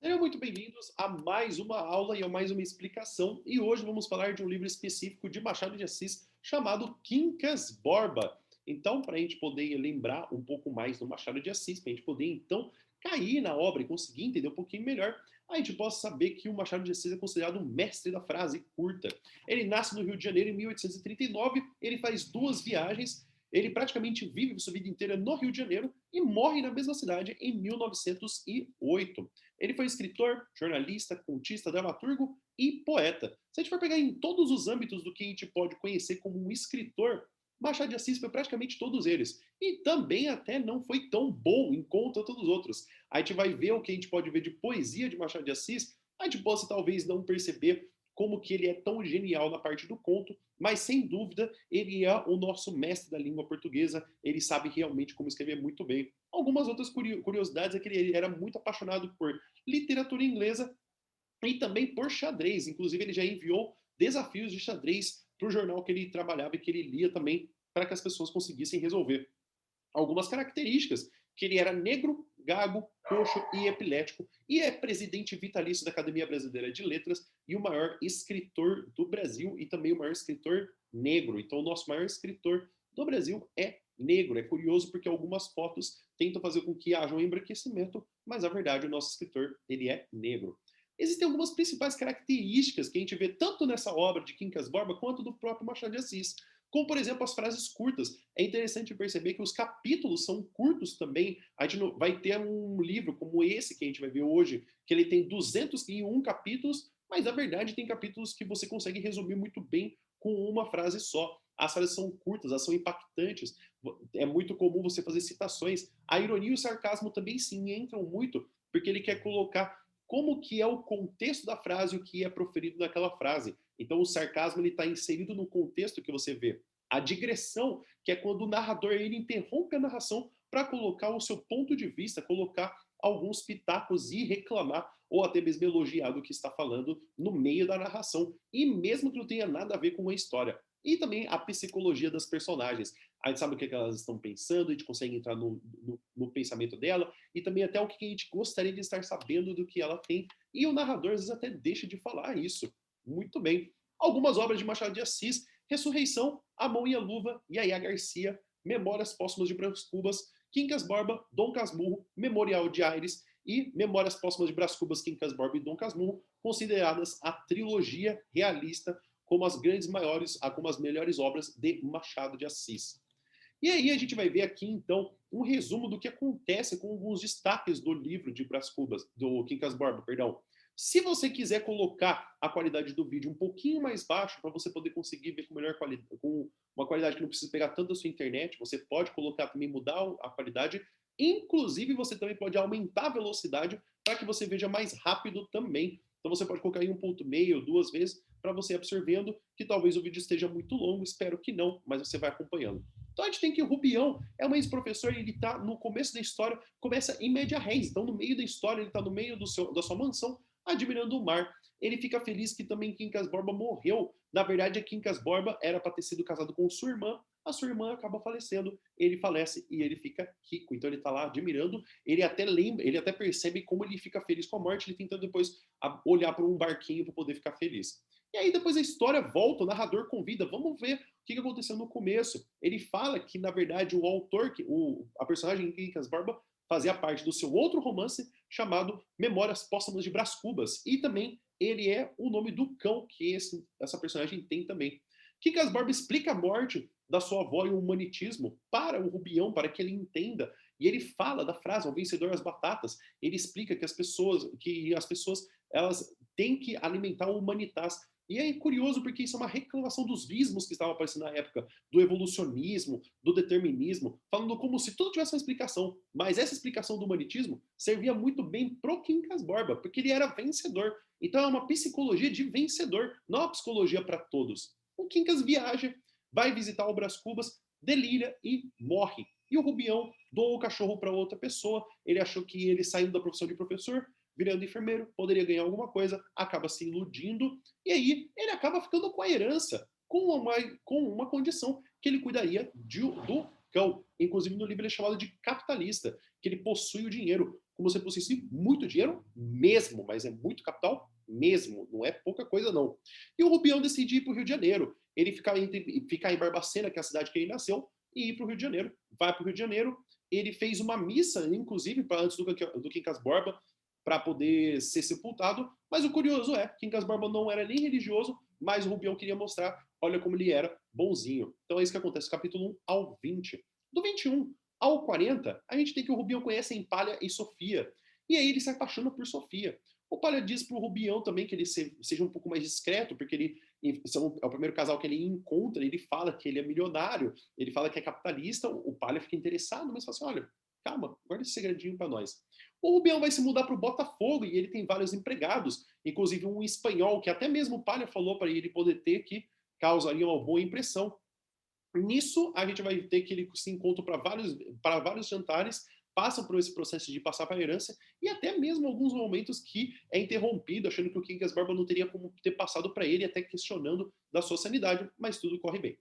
Sejam muito bem-vindos a mais uma aula e a mais uma explicação. E hoje vamos falar de um livro específico de Machado de Assis chamado Quincas Borba. Então, para a gente poder lembrar um pouco mais do Machado de Assis, para a gente poder então cair na obra e conseguir entender um pouquinho melhor, a gente possa saber que o Machado de Assis é considerado um mestre da frase curta. Ele nasce no Rio de Janeiro em 1839, ele faz duas viagens, ele praticamente vive sua vida inteira no Rio de Janeiro e morre na mesma cidade em 1908. Ele foi escritor, jornalista, contista, dramaturgo e poeta. Se a gente for pegar em todos os âmbitos do que a gente pode conhecer como um escritor, Machado de Assis foi praticamente todos eles. E também até não foi tão bom em conta todos os outros. A gente vai ver o que a gente pode ver de poesia de Machado de Assis, a gente possa talvez não perceber como que ele é tão genial na parte do conto, mas sem dúvida ele é o nosso mestre da língua portuguesa, ele sabe realmente como escrever muito bem. Algumas outras curiosidades é que ele era muito apaixonado por literatura inglesa e também por xadrez. Inclusive, ele já enviou desafios de xadrez para o jornal que ele trabalhava e que ele lia também para que as pessoas conseguissem resolver. Algumas características, que ele era negro, gago, coxo e epilético, e é presidente vitalício da Academia Brasileira de Letras e o maior escritor do Brasil e também o maior escritor negro. Então, o nosso maior escritor do Brasil é negro. É curioso porque algumas fotos tentam fazer com que haja um embranquecimento, mas a verdade, o nosso escritor, ele é negro. Existem algumas principais características que a gente vê tanto nessa obra de Quincas Borba quanto do próprio Machado de Assis. Como, por exemplo, as frases curtas. É interessante perceber que os capítulos são curtos também. A gente vai ter um livro como esse que a gente vai ver hoje, que ele tem 201 capítulos, mas na verdade tem capítulos que você consegue resumir muito bem com uma frase só. As frases são curtas, elas são impactantes. É muito comum você fazer citações. A ironia e o sarcasmo também sim entram muito, porque ele quer colocar como que é o contexto da frase, o que é proferido naquela frase. Então o sarcasmo está inserido no contexto que você vê. A digressão, que é quando o narrador ele interrompe a narração para colocar o seu ponto de vista, colocar alguns pitacos e reclamar ou até mesmo elogiar do que está falando no meio da narração, e mesmo que não tenha nada a ver com a história. E também a psicologia das personagens. A gente sabe o que elas estão pensando, a gente consegue entrar no pensamento dela, e também até o que a gente gostaria de estar sabendo do que ela tem. E o narrador às vezes até deixa de falar isso. Muito bem. Algumas obras de Machado de Assis: Ressurreição, A Mão e a Luva, Yaya Garcia, Memórias Póstumas de Brás Cubas, Quincas Borba, Dom Casmurro, Memorial de Aires e Memórias Póstumas de Brás Cubas, Quincas Borba e Dom Casmurro, consideradas a trilogia realista como as grandes maiores, como as melhores obras de Machado de Assis. E aí a gente vai ver aqui, então, um resumo do que acontece com alguns destaques do livro de Brás Cubas, do Quincas Borba, perdão. Se você quiser colocar a qualidade do vídeo um pouquinho mais baixo, para você poder conseguir ver com melhor qualidade, com uma qualidade que não precisa pegar tanto da sua internet, você pode colocar também, mudar a qualidade. Inclusive, você também pode aumentar a velocidade para que você veja mais rápido também. Então você pode colocar em 1.5 duas vezes para você ir absorvendo, que talvez o vídeo esteja muito longo, espero que não, mas você vai acompanhando. Então a gente tem que o Rubião é um ex-professor, ele está no começo da história, começa em média res, então no meio da história, ele está no meio da sua mansão, admirando o mar. Ele fica feliz que também Quincas Borba morreu. Na verdade, a Quincas Borba era para ter sido casado com sua irmã, a sua irmã acaba falecendo, ele falece e ele fica rico. Então ele está lá admirando, ele até lembra, ele até percebe como ele fica feliz com a morte, ele tentando depois olhar para um barquinho para poder ficar feliz. E aí depois a história volta, o narrador convida, vamos ver o que aconteceu no começo. Ele fala que, na verdade, o autor, a personagem Quincas Borba, fazia parte do seu outro romance chamado Memórias Póstumas de Brás Cubas. E também ele é o nome do cão que essa personagem tem também. Quincas Borba explica a morte da sua avó e o humanitismo para o Rubião, para que ele entenda. E ele fala da frase, ao vencedor as batatas. Ele explica que as pessoas elas têm que alimentar o humanitas. E é curioso porque isso é uma reclamação dos vismos que estavam aparecendo na época, do evolucionismo, do determinismo, falando como se tudo tivesse uma explicação. Mas essa explicação do humanitismo servia muito bem pro Quincas Borba, porque ele era vencedor. Então é uma psicologia de vencedor, não uma psicologia para todos. O Quincas viaja, vai visitar o Brás Cubas, delira e morre. E o Rubião doa o cachorro para outra pessoa. Ele achou que ele saindo da profissão de professor, virando enfermeiro, poderia ganhar alguma coisa, acaba se iludindo, e aí ele acaba ficando com a herança, com uma condição que ele cuidaria do cão. Inclusive no livro ele é chamado de capitalista, que ele possui o dinheiro. como se fosse muito dinheiro mesmo, mas é muito capital mesmo, não é pouca coisa não. E o Rubião decide ir para o Rio de Janeiro. Ele ficar em Barbacena, que é a cidade que ele nasceu, e ir para o Rio de Janeiro. Vai para o Rio de Janeiro, ele fez uma missa, inclusive, antes do Quincas Borba, para poder ser sepultado, mas o curioso é que Quincas Borba não era nem religioso, mas o Rubião queria mostrar, olha como ele era bonzinho. Então é isso que acontece do capítulo 1 ao 20. Do 21 ao 40, a gente tem que o Rubião conhece Palha e Sofia. E aí ele se apaixona por Sofia. O Palha diz pro Rubião também que ele seja um pouco mais discreto, porque é o primeiro casal que ele encontra, ele fala que ele é milionário, ele fala que é capitalista, o Palha fica interessado, mas fala assim, olha, calma, guarda esse segredinho para nós. O Rubião vai se mudar para o Botafogo e ele tem vários empregados, inclusive um espanhol, que até mesmo o Palha falou para ele poder ter, que causaria uma boa impressão. Nisso, a gente vai ter que ele se encontra para vários jantares, passam por esse processo de passar para a herança, e até mesmo alguns momentos que é interrompido, achando que o Quincas Barba não teria como ter passado para ele, até questionando da sua sanidade, mas tudo corre bem.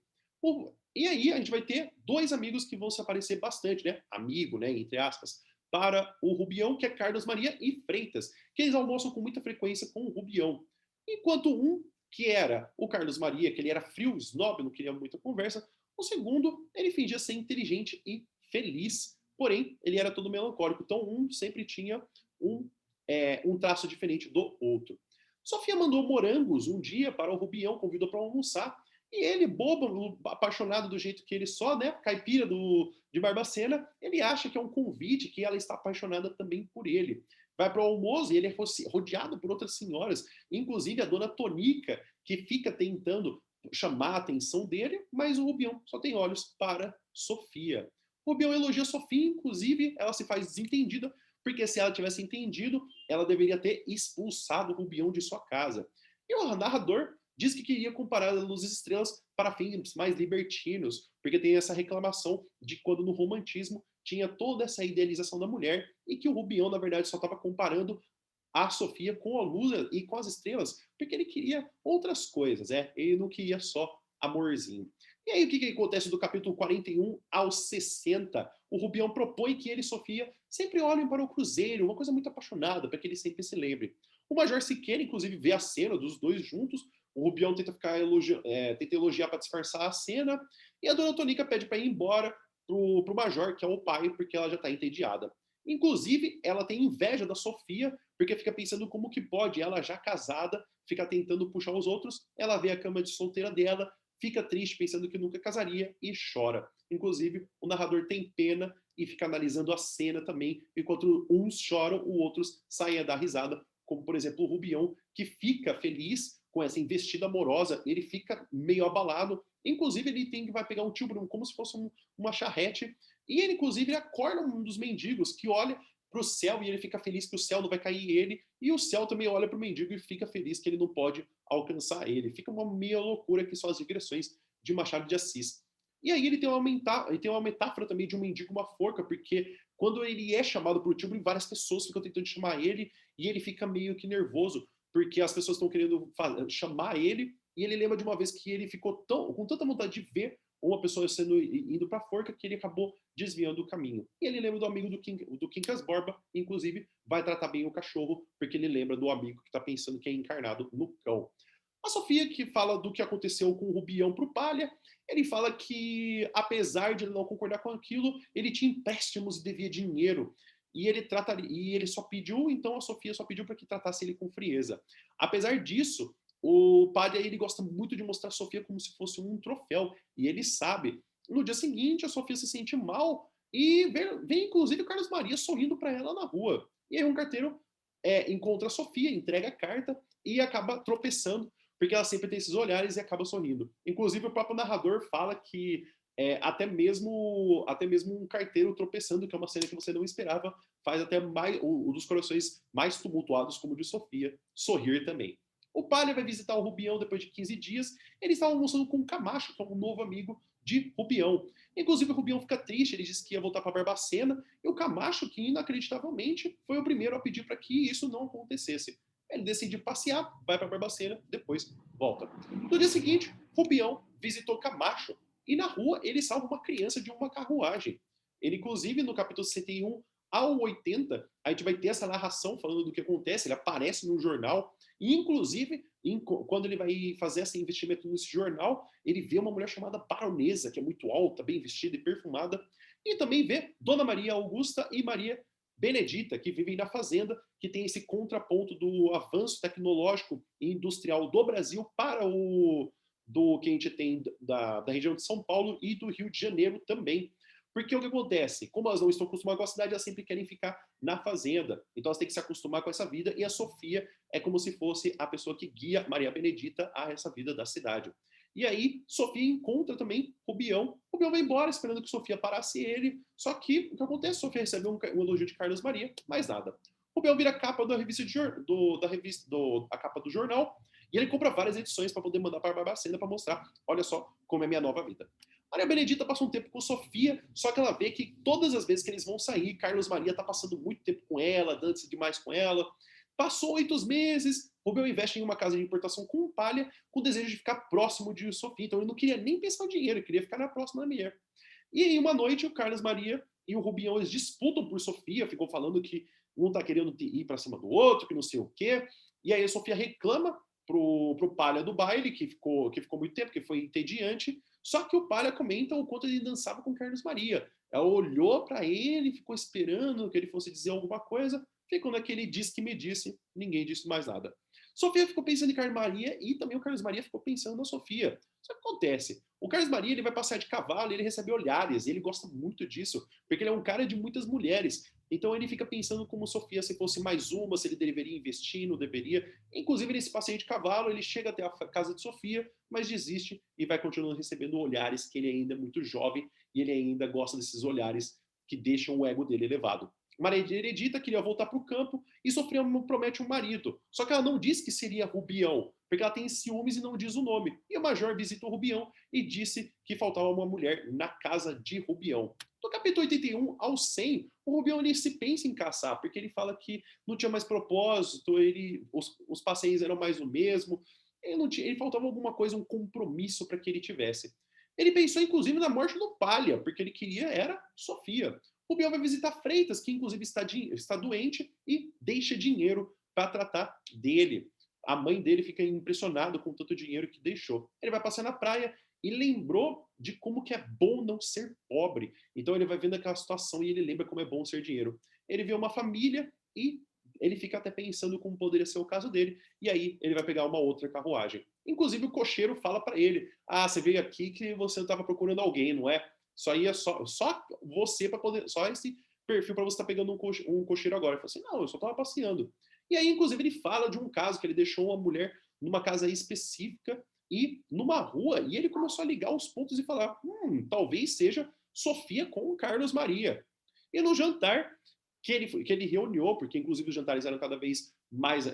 E aí a gente vai ter dois amigos que vão se aparecer bastante, né? Amigo, né? Entre aspas, para o Rubião, que é Carlos Maria e Freitas, que eles almoçam com muita frequência com o Rubião. Enquanto um, que era o Carlos Maria, que ele era frio, snob, não queria muita conversa, o segundo, ele fingia ser inteligente e feliz, porém, ele era todo melancólico. Então, um sempre tinha um traço diferente do outro. Sofia mandou morangos um dia para o Rubião, convidou para almoçar, e ele, bobo, apaixonado do jeito que ele só, né, caipira de Barbacena, ele acha que é um convite, que ela está apaixonada também por ele. Vai para o almoço e ele é rodeado por outras senhoras, inclusive a dona Tonica, que fica tentando chamar a atenção dele, mas o Rubião só tem olhos para Sofia. O Rubião elogia Sofia, inclusive ela se faz desentendida, porque se ela tivesse entendido, ela deveria ter expulsado o Rubião de sua casa. E o narrador diz que queria comparar a Luz e Estrelas para fins mais libertinos, porque tem essa reclamação de quando no romantismo tinha toda essa idealização da mulher e que o Rubião, na verdade, só estava comparando a Sofia com a luz e com as estrelas, porque ele queria outras coisas, ele não queria só amorzinho. E aí o que acontece do capítulo 41 ao 60? O Rubião propõe que ele e Sofia sempre olhem para o cruzeiro, uma coisa muito apaixonada, para que ele sempre se lembre. O Major Siqueira, inclusive, vê a cena dos dois juntos, o Rubião tenta elogiar para disfarçar a cena, e a Dona Tonica pede para ir embora pro Major, que é o pai, porque ela já está entediada. Inclusive, ela tem inveja da Sofia, porque fica pensando como que pode, ela já casada, ficar tentando puxar os outros, ela vê a cama de solteira dela, fica triste pensando que nunca casaria e chora. Inclusive, o narrador tem pena e fica analisando a cena também, enquanto uns choram, os outros saem a dar risada, como por exemplo o Rubião, que fica feliz com essa investida amorosa, ele fica meio abalado, inclusive ele vai pegar um tio Bruno como se fosse uma charrete, e ele inclusive acorda um dos mendigos que olha para o céu e ele fica feliz que o céu não vai cair ele, e o céu também olha para o mendigo e fica feliz que ele não pode alcançar ele. Fica uma meia loucura que são as digressões de Machado de Assis. E aí ele tem uma metáfora também de um mendigo, uma forca, porque quando ele é chamado para o Tilbury, várias pessoas ficam tentando chamar ele e ele fica meio que nervoso, porque as pessoas estão querendo chamar ele, e ele lembra de uma vez que ele ficou com tanta vontade de ver uma pessoa indo para a forca que ele acabou desviando o caminho. E ele lembra do amigo do Quincas Borba, inclusive vai tratar bem o cachorro, porque ele lembra do amigo que está pensando que é encarnado no cão. A Sofia, que fala do que aconteceu com o Rubião pro Palha, ele fala que, apesar de ele não concordar com aquilo, ele tinha empréstimos e devia dinheiro. E ele só pediu, então a Sofia só pediu para que tratasse ele com frieza. Apesar disso, o Palha ele gosta muito de mostrar a Sofia como se fosse um troféu, e ele sabe. No dia seguinte, a Sofia se sente mal e vem inclusive o Carlos Maria sorrindo para ela na rua. E aí um carteiro encontra a Sofia, entrega a carta e acaba tropeçando, porque ela sempre tem esses olhares e acaba sorrindo. Inclusive, o próprio narrador fala que até mesmo um carteiro tropeçando, que é uma cena que você não esperava, faz até mais um dos corações mais tumultuados, como o de Sofia, sorrir também. O Palha vai visitar o Rubião depois de 15 dias. Eles estavam almoçando com o Camacho, que é um novo amigo de Rubião. Inclusive, o Rubião fica triste, ele disse que ia voltar para Barbacena, e o Camacho, que inacreditavelmente foi o primeiro a pedir para que isso não acontecesse. Ele decide passear, vai para Barbacena, depois volta. No dia seguinte, Rubião visitou Camacho, e na rua ele salva uma criança de uma carruagem. Ele, inclusive, no capítulo 61 Ao 80, a gente vai ter essa narração falando do que acontece, ele aparece no jornal, e inclusive, quando ele vai fazer esse investimento nesse jornal, ele vê uma mulher chamada Baronesa, que é muito alta, bem vestida e perfumada, e também vê Dona Maria Augusta e Maria Benedita, que vivem na fazenda, que tem esse contraponto do avanço tecnológico e industrial do Brasil para o do que a gente tem da região de São Paulo e do Rio de Janeiro também. Porque o que acontece? Como elas não estão acostumadas com a cidade, elas sempre querem ficar na fazenda. Então elas têm que se acostumar com essa vida e a Sofia é como se fosse a pessoa que guia Maria Benedita a essa vida da cidade. E aí, Sofia encontra também Rubião. Rubião vai embora esperando que Sofia parasse ele. Só que o que acontece? Sofia recebe um elogio de Carlos Maria, mais nada. Rubião vira a capa da revista, a capa do jornal e ele compra várias edições para poder mandar para a Barbacena para mostrar, olha só como é minha nova vida. Maria Benedita passa um tempo com Sofia, só que ela vê que todas as vezes que eles vão sair, Carlos Maria está passando muito tempo com ela, dança demais com ela. Passou 8 meses, Rubel investe em uma casa de importação com palha, com o desejo de ficar próximo de Sofia. Então ele não queria nem pensar o dinheiro, ele queria ficar na próxima da mulher. E aí uma noite o Carlos Maria e o Rubião eles disputam por Sofia, ficam falando que um tá querendo ir para cima do outro, que não sei o quê. E aí a Sofia reclama pro Palha do baile, que ficou muito tempo, que foi entediante. Só que o Palha comenta o quanto ele dançava com Carlos Maria. Ela olhou para ele, ficou esperando que ele fosse dizer alguma coisa. Ficou naquele diz que me disse, ninguém disse mais nada. Sofia ficou pensando em Carlos Maria e também o Carlos Maria ficou pensando na Sofia. Só que acontece, o Carlos Maria ele vai passear de cavalo, ele recebe olhares, ele gosta muito disso, porque ele é um cara de muitas mulheres. Então ele fica pensando como Sofia se fosse mais uma, se ele deveria investir, não deveria. Inclusive nesse passeio de cavalo, ele chega até a casa de Sofia, mas desiste e vai continuando recebendo olhares que ele ainda é muito jovem e ele ainda gosta desses olhares que deixam o ego dele elevado. Maria Benedita queria voltar para o campo e Sofia promete um marido. Só que ela não diz que seria Rubião, porque ela tem ciúmes e não diz o nome. E o Major visita o Rubião e disse que faltava uma mulher na casa de Rubião. Do capítulo 81 ao 100, o Rubião ele se pensa em caçar, porque ele fala que não tinha mais propósito, os passeios eram mais o mesmo, ele faltava alguma coisa, um compromisso para que ele tivesse. Ele pensou inclusive na morte do Palha, porque ele queria era Sofia. O Biel vai visitar Freitas, que inclusive está doente, e deixa dinheiro para tratar dele. A mãe dele fica impressionada com tanto dinheiro que deixou. Ele vai passar na praia e lembrou de como que é bom não ser pobre. Então ele vai vendo aquela situação e ele lembra como é bom ser dinheiro. Ele vê uma família e ele fica até pensando como poderia ser o caso dele. E aí ele vai pegar uma outra carruagem. Inclusive o cocheiro fala para ele: ah, você veio aqui que você estava procurando alguém, não é? Só ia só você para poder, só esse perfil para você estar tá pegando um cocheiro agora. Ele falou assim: não, eu só estava passeando. E aí, inclusive, ele fala de um caso que ele deixou uma mulher numa casa específica e numa rua, e ele começou a ligar os pontos e falar: talvez seja Sofia com o Carlos Maria. E no jantar que ele reuniu, porque inclusive os jantares eram cada vez mais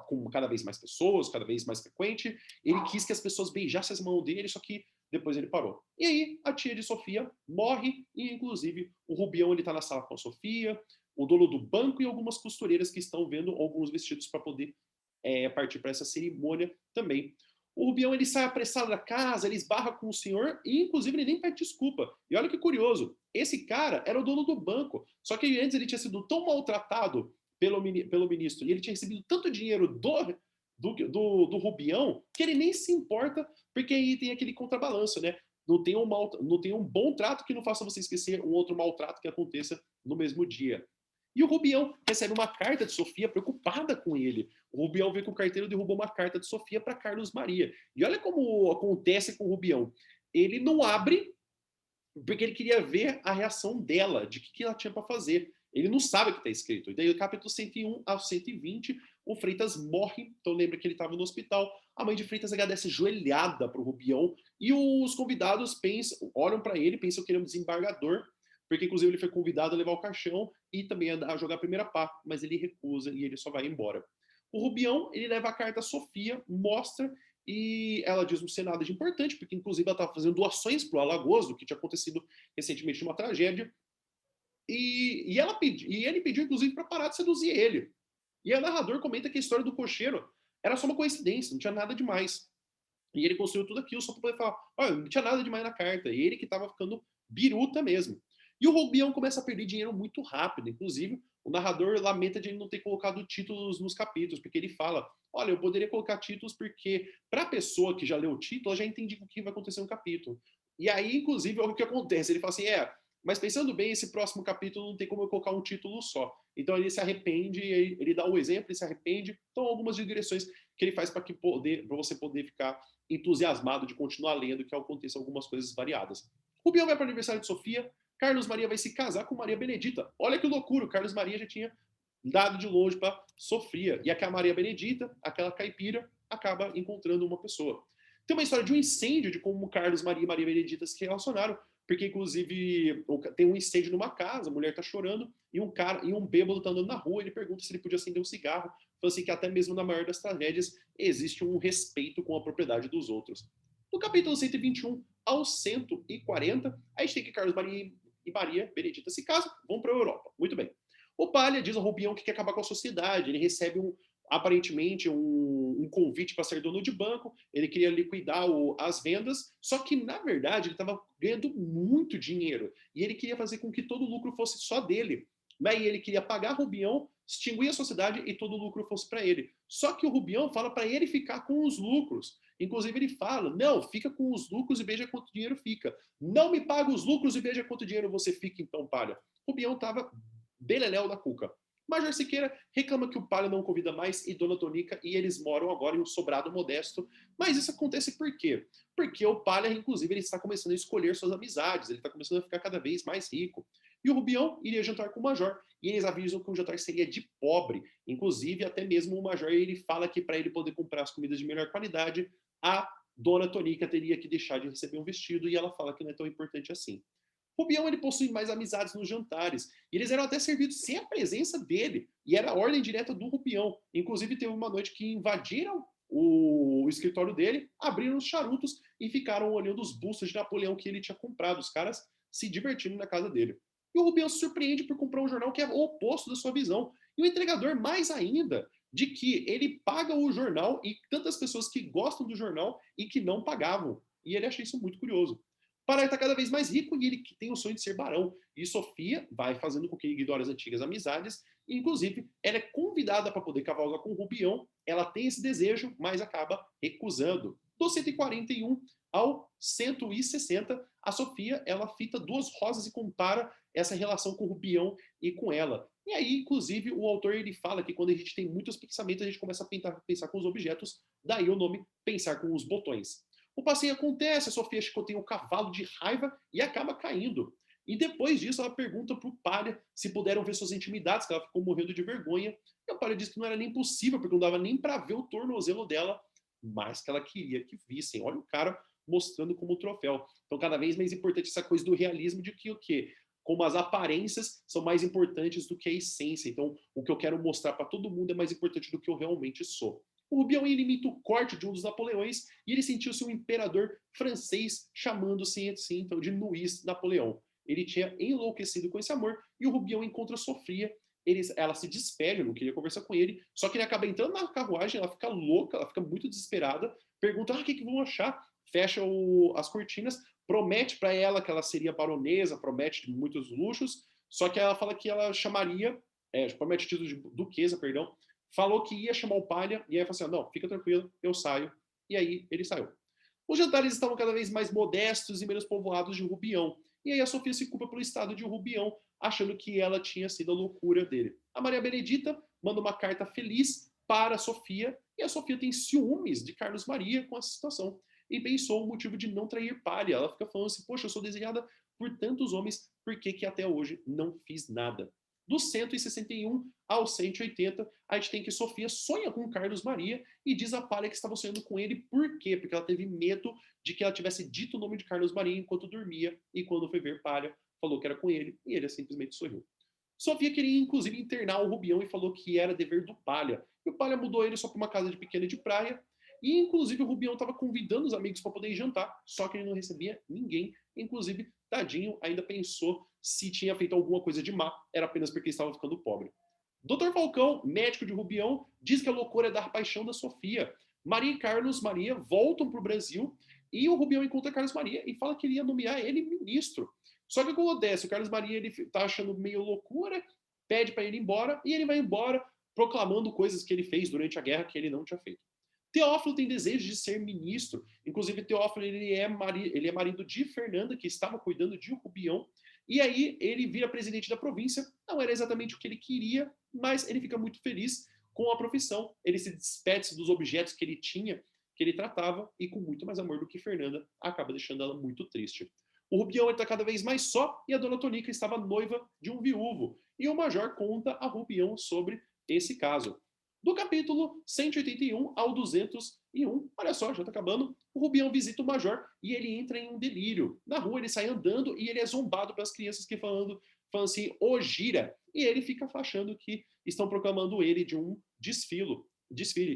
com cada vez mais pessoas, cada vez mais frequente, ele quis que as pessoas beijassem as mãos dele, só que depois ele parou. E aí, a tia de Sofia morre, e inclusive o Rubião ele tá na sala com a Sofia, o dono do banco e algumas costureiras que estão vendo alguns vestidos para poder partir para essa cerimônia também. O Rubião ele sai apressado da casa, ele esbarra com o senhor e, inclusive, ele nem pede desculpa. E olha que curioso, esse cara era o dono do banco, só que antes ele tinha sido tão maltratado pelo ministro e ele tinha recebido tanto dinheiro do Rubião que ele nem se importa, porque aí tem aquele contrabalanço, né? Não tem um bom trato que não faça você esquecer um outro maltrato que aconteça no mesmo dia. E o Rubião recebe uma carta de Sofia preocupada com ele. O Rubião vê que o carteiro derrubou uma carta de Sofia para Carlos Maria. E olha como acontece com o Rubião. Ele não abre porque ele queria ver a reação dela, de que ela tinha para fazer. Ele não sabe o que está escrito. E daí, do capítulo 101 ao 120, o Freitas morre. Então, lembra que ele estava no hospital. A mãe de Freitas agradece joelhada para o Rubião. E os convidados olham para ele, pensam que ele é um desembargador, porque, inclusive, ele foi convidado a levar o caixão e também a jogar a primeira pá. Mas ele recusa e ele só vai embora. O Rubião, ele leva a carta a Sofia, mostra e ela diz não ser nada de importante, porque inclusive ela estava fazendo doações para o Alagoas, do que tinha acontecido recentemente uma tragédia, e ele pediu inclusive para parar de seduzir ele. E o narrador comenta que a história do cocheiro era só uma coincidência, não tinha nada demais. E ele construiu tudo aquilo só para poder falar, olha, não tinha nada demais na carta, ele que estava ficando biruta mesmo. E o Rubião começa a perder dinheiro muito rápido. Inclusive, o narrador lamenta de ele não ter colocado títulos nos capítulos, porque ele fala: olha, eu poderia colocar títulos porque, para a pessoa que já leu o título, ela já entende o que vai acontecer no capítulo. E aí, inclusive, é o que acontece. Ele fala assim: mas pensando bem, esse próximo capítulo não tem como eu colocar um título só. Então ele se arrepende, ele dá o exemplo, ele se arrepende. Então, algumas digressões que ele faz para você poder ficar entusiasmado de continuar lendo, que aconteçam algumas coisas variadas. Rubião vai para o aniversário de Sofia, Carlos Maria vai se casar com Maria Benedita. Olha que loucura, o Carlos Maria já tinha dado de longe para Sofia. E aquela Maria Benedita, aquela caipira, acaba encontrando uma pessoa. Tem uma história de um incêndio, de como Carlos Maria e Maria Benedita se relacionaram, porque inclusive tem um incêndio numa casa, a mulher está chorando, e um bêbado está andando na rua, ele pergunta se ele podia acender um cigarro, falando assim que até mesmo na maior das tragédias existe um respeito com a propriedade dos outros. Do capítulo 121 ao 140, a gente tem que Carlos Maria e Maria Benedita se casam, vão para a Europa. Muito bem. O Palha diz ao Rubião que quer acabar com a sociedade, ele recebe aparentemente um convite para ser dono de banco, ele queria liquidar as vendas, só que na verdade ele estava ganhando muito dinheiro e ele queria fazer com que todo o lucro fosse só dele. Né? E ele queria pagar Rubião, extinguir a sociedade e todo o lucro fosse para ele. Só que o Rubião fala para ele ficar com os lucros. Inclusive ele fala, não, fica com os lucros e veja quanto dinheiro fica. Não me paga os lucros e veja quanto dinheiro você fica, então, Palha. Rubião estava beleléu da cuca. Major Siqueira reclama que o Palha não convida mais e Dona Tonica e eles moram agora em um sobrado modesto. Mas isso acontece por quê? Porque o Palha, inclusive, ele está começando a escolher suas amizades, ele está começando a ficar cada vez mais rico. E o Rubião iria jantar com o Major, e eles avisam que o jantar seria de pobre. Inclusive, até mesmo o Major ele fala que para ele poder comprar as comidas de melhor qualidade, a Dona Tonica teria que deixar de receber um vestido, e ela fala que não é tão importante assim. Rubião ele possui mais amizades nos jantares. E eles eram até servidos sem a presença dele. E era a ordem direta do Rubião. Inclusive, teve uma noite que invadiram o escritório dele, abriram os charutos e ficaram olhando os bustos de Napoleão que ele tinha comprado. Os caras se divertindo na casa dele. E o Rubião se surpreende por comprar um jornal que é o oposto da sua visão. E o entregador, mais ainda, de que ele paga o jornal e tantas pessoas que gostam do jornal e que não pagavam. E ele acha isso muito curioso. Pará está cada vez mais rico e ele tem o sonho de ser barão. E Sofia vai fazendo com que ele ignore as antigas amizades. E, inclusive, ela é convidada para poder cavalgar com o Rubião. Ela tem esse desejo, mas acaba recusando. Do 141 ao 160, a Sofia ela fita duas rosas e compara essa relação com o Rubião e com ela. E aí, inclusive, o autor ele fala que quando a gente tem muitos pensamentos, a gente começa a pensar com os objetos, daí o nome pensar com os botões. O passeio acontece, a Sofia chicoteia um cavalo de raiva e acaba caindo. E depois disso, ela pergunta para o Palha se puderam ver suas intimidades, que ela ficou morrendo de vergonha. E o Palha diz que não era nem possível, porque não dava nem para ver o tornozelo dela, mas que ela queria que vissem. Olha o cara mostrando como troféu. Então, cada vez mais importante essa coisa do realismo de que o quê? Como as aparências são mais importantes do que a essência. Então, o que eu quero mostrar para todo mundo é mais importante do que eu realmente sou. O Rubião imita o corte de um dos Napoleões e ele sentiu-se um imperador francês chamando-se assim, então, de Luís Napoleão. Ele tinha enlouquecido com esse amor e o Rubião encontra Sofia. Ela se despede, não queria conversar com ele, só que ele acaba entrando na carruagem, ela fica louca, ela fica muito desesperada, pergunta o que vão achar, fecha as cortinas, promete para ela que ela seria baronesa, promete muitos luxos, só que ela fala que ela chamaria, promete título de duquesa, perdão, falou que ia chamar o Palha, e aí falou assim, não, fica tranquilo, eu saio. E aí ele saiu. Os jantares estavam cada vez mais modestos e menos povoados de Rubião. E aí a Sofia se culpa pelo estado de Rubião, achando que ela tinha sido a loucura dele. A Maria Benedita manda uma carta feliz para a Sofia, e a Sofia tem ciúmes de Carlos Maria com essa situação. E pensou o motivo de não trair Palha. Ela fica falando assim, poxa, eu sou desejada por tantos homens, por que até hoje não fiz nada? Do 161 ao 180, a gente tem que Sofia sonha com Carlos Maria e diz a Palha que estava sonhando com ele. Por quê? Porque ela teve medo de que ela tivesse dito o nome de Carlos Maria enquanto dormia, e quando foi ver Palha, falou que era com ele, e ele simplesmente sorriu. Sofia queria, inclusive, internar o Rubião e falou que era dever do Palha. E o Palha mudou ele só para uma casa de pequena de praia, e, inclusive, o Rubião estava convidando os amigos para poder jantar, só que ele não recebia ninguém. Inclusive, tadinho, ainda pensou se tinha feito alguma coisa de má, era apenas porque estava ficando pobre. Dr. Falcão, médico de Rubião, diz que a loucura é dar paixão da Sofia. Maria e Carlos Maria voltam para o Brasil e o Rubião encontra Carlos Maria e fala que ele ia nomear ele ministro. Só que o que acontece? O Carlos Maria ele tá achando meio loucura, pede para ele ir embora e ele vai embora proclamando coisas que ele fez durante a guerra que ele não tinha feito. Teófilo tem desejo de ser ministro. Inclusive, Teófilo ele é marido de Fernanda, que estava cuidando de Rubião. E aí ele vira presidente da província. Não era exatamente o que ele queria, mas ele fica muito feliz com a profissão. Ele se despede dos objetos que ele tinha, que ele tratava, e com muito mais amor do que Fernanda, acaba deixando ela muito triste. O Rubião está cada vez mais só e a dona Tonica estava noiva de um viúvo. E o major conta a Rubião sobre esse caso. Do capítulo 181 ao 201, olha só, já está acabando, o Rubião visita o Major e ele entra em um delírio. Na rua ele sai andando e ele é zombado pelas crianças que falam assim, ô gira. E ele fica achando que estão proclamando ele de um desfile.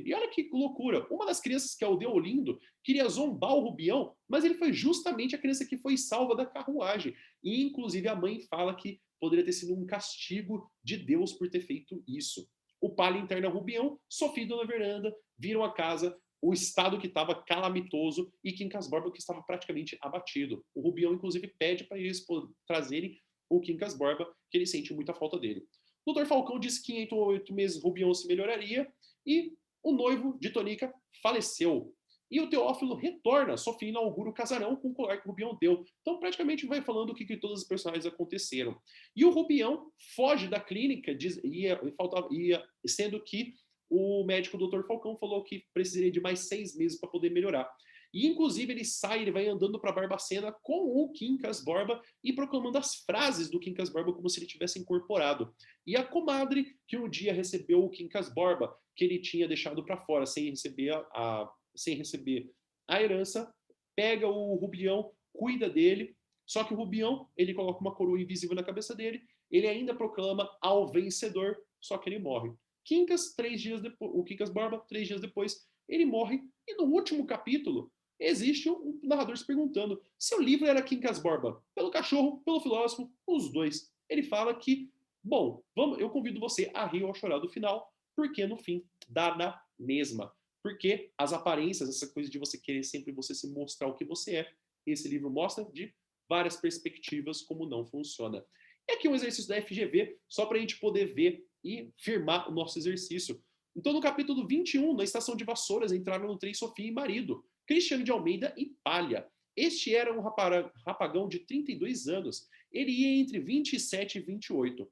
E olha que loucura, uma das crianças, que é o Deolindo, queria zombar o Rubião, mas ele foi justamente a criança que foi salva da carruagem. E inclusive a mãe fala que poderia ter sido um castigo de Deus por ter feito isso. O palio interna Rubião, Sofia e Dona Veranda viram a casa, o estado que estava calamitoso e Quincas Borba que estava praticamente abatido. O Rubião, inclusive, pede para eles trazerem o Quincas Borba, que ele sente muita falta dele. O Dr. Falcão disse que em 8 meses Rubião se melhoraria e o noivo de Tonica faleceu. E o Teófilo retorna, Sofia inaugura o casarão com o colar que o Rubião deu. Então, praticamente vai falando o que todos os personagens aconteceram. E o Rubião foge da clínica, sendo que o médico Dr. Falcão falou que precisaria de mais 6 meses para poder melhorar. E, inclusive, ele vai andando para Barbacena com o Quincas Borba e proclamando as frases do Quincas Borba como se ele tivesse incorporado. E a comadre, que um dia recebeu o Quincas Borba, que ele tinha deixado para fora sem receber a herança, pega o Rubião, cuida dele, só que o Rubião, ele coloca uma coroa invisível na cabeça dele, ele ainda proclama ao vencedor, só que ele morre. O Quincas Borba, 3 dias depois, ele morre, e no último capítulo, existe um narrador se perguntando se o livro era Quincas Borba pelo cachorro, pelo filósofo, os dois. Ele fala que, bom, eu convido você a rir ou a chorar do final, porque no fim dá na mesma. Porque as aparências, essa coisa de você querer sempre você se mostrar o que você é, esse livro mostra de várias perspectivas como não funciona. E aqui um exercício da FGV, só para a gente poder ver e firmar o nosso exercício. Então, no capítulo 21, na estação de Vassouras, entraram no trem Sofia e marido, Cristiano de Almeida e Palha. Este era um rapagão de 32 anos. Ele ia entre 27 e 28.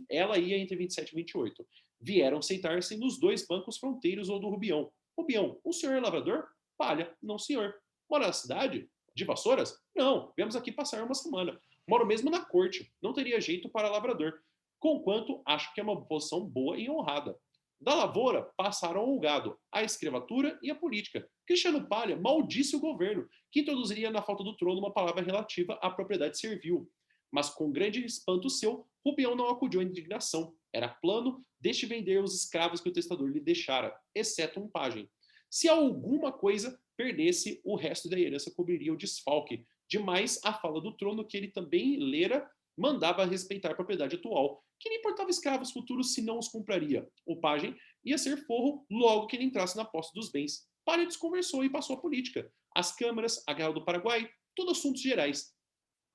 Ela ia entre 27 e 28. Vieram sentar-se nos 2 bancos fronteiros ou do Rubião. Rubião, o senhor é lavrador? Palha, não senhor. Mora na cidade? De Vassouras? Não, viemos aqui passar uma semana. Moro mesmo na corte. Não teria jeito para lavrador. Conquanto acho que é uma posição boa e honrada. Da lavoura passaram ao gado, a escravatura e a política. Cristiano Palha maldisse o governo, que introduziria na falta do trono uma palavra relativa à propriedade servil. Mas com grande espanto seu, Rubião não acudiu à indignação. Era plano deixe vender os escravos que o testador lhe deixara, exceto um pajem. Se alguma coisa perdesse, o resto da herança cobriria o desfalque. Demais, a fala do trono que ele também lera mandava respeitar a propriedade atual, que não importava escravos futuros se não os compraria. O pajem ia ser forro logo que ele entrasse na posse dos bens. Palha desconversou e passou a política. As câmaras, a guerra do Paraguai, tudo assuntos gerais.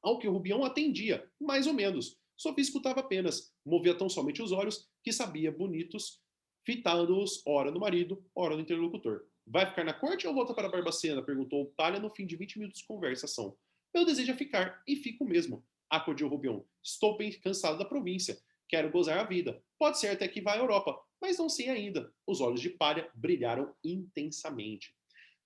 Ao que o Rubião atendia, mais ou menos. Sofia escutava apenas, movia tão somente os olhos, que sabia bonitos, fitando-os ora no marido, ora no interlocutor. Vai ficar na corte ou volta para Barbacena? Perguntou Palha no fim de 20 minutos de conversação. Meu desejo é ficar, e fico mesmo, acudiu Rubião. Estou bem cansado da província. Quero gozar a vida. Pode ser até que vá à Europa, mas não sei ainda. Os olhos de Palha brilharam intensamente.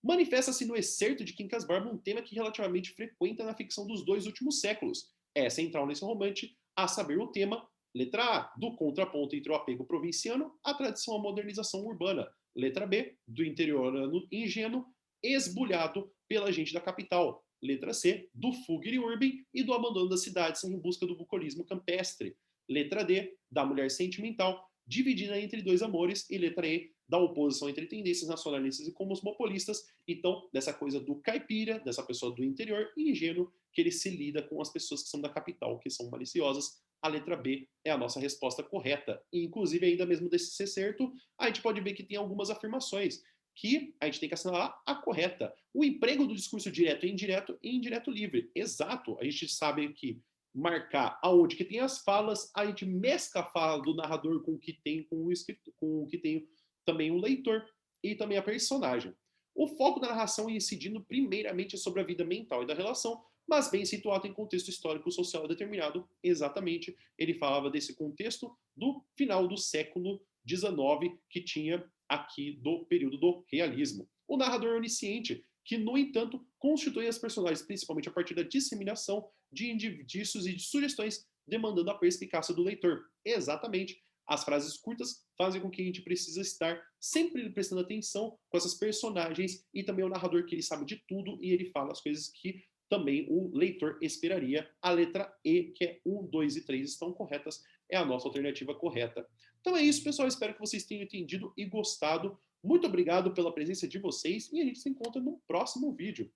Manifesta-se no excerto de Quincas Barba um tema que relativamente frequenta na ficção dos 2 últimos séculos. É central nesse romance, a saber o tema, letra A, do contraponto entre o apego provinciano, a tradição à modernização urbana. Letra B, do interiorano ingênuo, esbulhado pela gente da capital. Letra C, do fugere urbem e do abandono das cidades em busca do bucolismo campestre. Letra D, da mulher sentimental, dividida entre 2 amores. E letra E, da oposição entre tendências nacionalistas e cosmopolistas. Então, dessa coisa do caipira, dessa pessoa do interior e ingênuo, que ele se lida com as pessoas que são da capital, que são maliciosas. A letra B é a nossa resposta correta. E, inclusive, ainda mesmo desse excerto, a gente pode ver que tem algumas afirmações. que a gente tem que assinalar a correta. O emprego do discurso direto e indireto livre. Exato. A gente sabe que marcar aonde que tem as falas, a gente mescla a fala do narrador com o que tem com o escritor, com o que tem também o leitor e também a personagem. O foco da narração é incidindo primeiramente sobre a vida mental e da relação, mas bem situado em contexto histórico social determinado. Exatamente, ele falava desse contexto do final do século XIX, que tinha aqui do período do realismo. O narrador onisciente, que, no entanto, constitui as personagens principalmente a partir da disseminação de indícios e de sugestões, demandando a perspicácia do leitor. Exatamente. As frases curtas fazem com que a gente precisa estar sempre prestando atenção com essas personagens e também o narrador que ele sabe de tudo e ele fala as coisas que também o leitor esperaria. A letra E, que é 1, 2 e 3 estão corretas, é a nossa alternativa correta. Então é isso, pessoal. Espero que vocês tenham entendido e gostado. Muito obrigado pela presença de vocês e a gente se encontra no próximo vídeo.